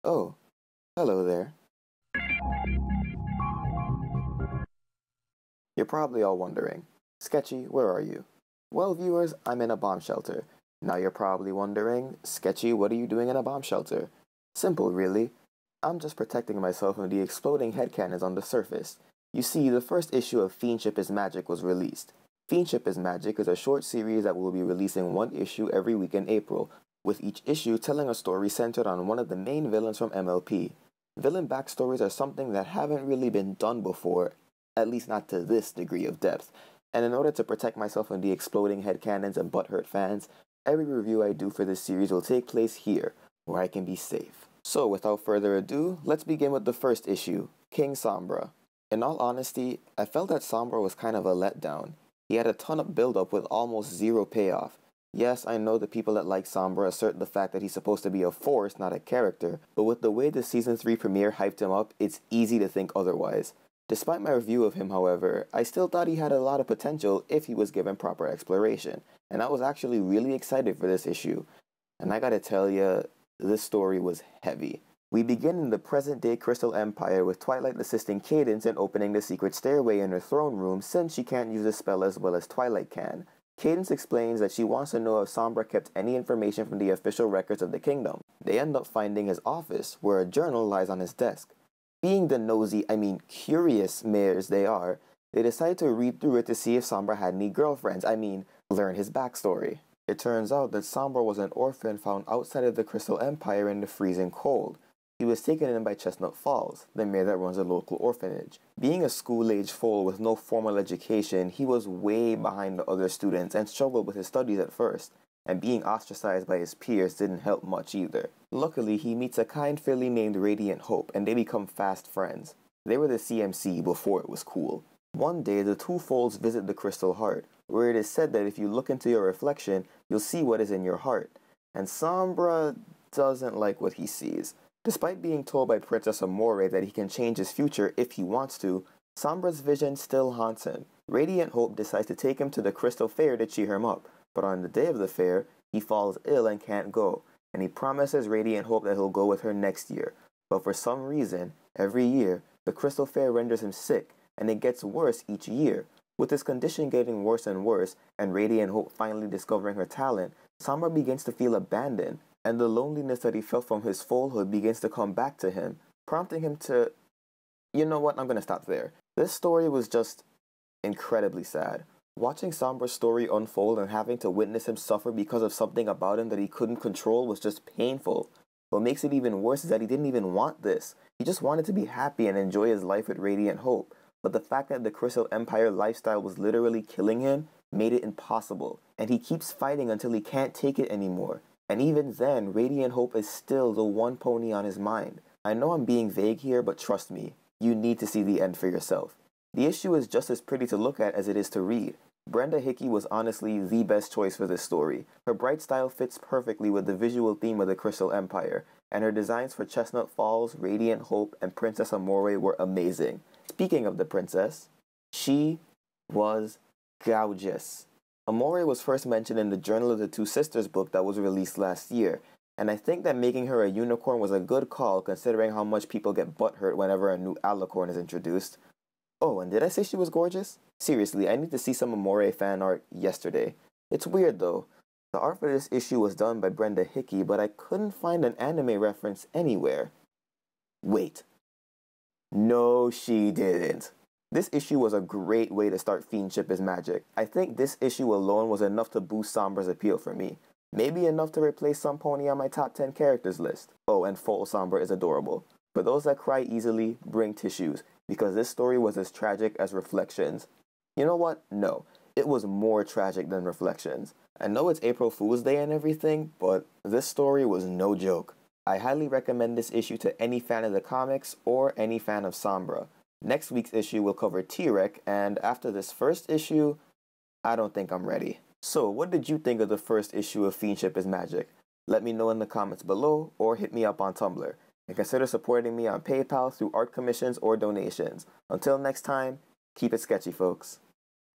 Oh, hello there. You're probably all wondering, Sketchy, where are you? Well, viewers, I'm in a bomb shelter. Now you're probably wondering, Sketchy, what are you doing in a bomb shelter? Simple, really. I'm just protecting myself from the exploding headcanons on the surface. You see, the first issue of FIENDship is Magic was released. FIENDship is Magic is a short series that will be releasing one issue every week in April, with each issue telling a story centered on one of the main villains from MLP. Villain backstories are something that haven't really been done before, at least not to this degree of depth, and in order to protect myself from the exploding headcanons and butthurt fans, every review I do for this series will take place here, where I can be safe. So without further ado, let's begin with the first issue, King Sombra. In all honesty, I felt that Sombra was kind of a letdown. He had a ton of build-up with almost zero payoff. Yes, I know the people that like Sombra assert the fact that he's supposed to be a force, not a character, but with the way the Season 3 premiere hyped him up, it's easy to think otherwise. Despite my review of him, however, I still thought he had a lot of potential if he was given proper exploration, and I was actually really excited for this issue. And I gotta tell ya, this story was heavy. We begin in the present-day Crystal Empire with Twilight assisting Cadence in opening the secret stairway in her throne room since she can't use the spell as well as Twilight can. Cadence explains that she wants to know if Sombra kept any information from the official records of the kingdom. They end up finding his office, where a journal lies on his desk. Being the nosy, curious mayors they are, they decide to read through it to see if Sombra had any girlfriends, learn his backstory. It turns out that Sombra was an orphan found outside of the Crystal Empire in the freezing cold. He was taken in by Chestnut Falls, the mayor that runs a local orphanage. Being a school-age foal with no formal education, he was way behind the other students and struggled with his studies at first. And being ostracized by his peers didn't help much either. Luckily, he meets a kind filly named Radiant Hope, and they become fast friends. They were the CMC before it was cool. One day, the two foals visit the Crystal Heart, where it is said that if you look into your reflection, you'll see what is in your heart. And Sombra doesn't like what he sees. Despite being told by Princess Amore that he can change his future if he wants to, Sombra's vision still haunts him. Radiant Hope decides to take him to the Crystal Fair to cheer him up. But on the day of the fair, he falls ill and can't go, and he promises Radiant Hope that he'll go with her next year. But for some reason, every year, the Crystal Fair renders him sick, and it gets worse each year. With his condition getting worse and worse, and Radiant Hope finally discovering her talent, Sombra begins to feel abandoned, and the loneliness that he felt from his foalhood begins to come back to him, prompting him to... You know what, I'm gonna stop there. This story was just incredibly sad. Watching Sombra's story unfold and having to witness him suffer because of something about him that he couldn't control was just painful. What makes it even worse is that he didn't even want this. He just wanted to be happy and enjoy his life with Radiant Hope. But the fact that the Crystal Empire lifestyle was literally killing him made it impossible. And he keeps fighting until he can't take it anymore. And even then, Radiant Hope is still the one pony on his mind. I know I'm being vague here, but trust me, you need to see the end for yourself. The issue is just as pretty to look at as it is to read. Brenda Hickey was honestly the best choice for this story. Her bright style fits perfectly with the visual theme of the Crystal Empire, and her designs for Chestnut Falls, Radiant Hope, and Princess Amore were amazing. Speaking of the princess, she was gorgeous. Amore was first mentioned in the Journal of the Two Sisters book that was released last year, and I think that making her a unicorn was a good call considering how much people get butthurt whenever a new alicorn is introduced. Oh, and did I say she was gorgeous? Seriously, I need to see some Amore fan art yesterday. It's weird though. The art for this issue was done by Brenda Hickey, but I couldn't find an anime reference anywhere. Wait. No, she didn't. This issue was a great way to start FIENDship is Magic. I think this issue alone was enough to boost Sombra's appeal for me. Maybe enough to replace some pony on my top 10 characters list. Oh, and Foal Sombra is adorable. For those that cry easily, bring tissues, because this story was as tragic as Reflections. You know what? No, it was more tragic than Reflections. I know it's April Fool's Day and everything, but this story was no joke. I highly recommend this issue to any fan of the comics or any fan of Sombra. Next week's issue will cover T-Rex, and after this first issue, I don't think I'm ready. So, what did you think of the first issue of FIENDship is Magic? Let me know in the comments below, or hit me up on Tumblr. And consider supporting me on PayPal through art commissions or donations. Until next time, keep it sketchy, folks.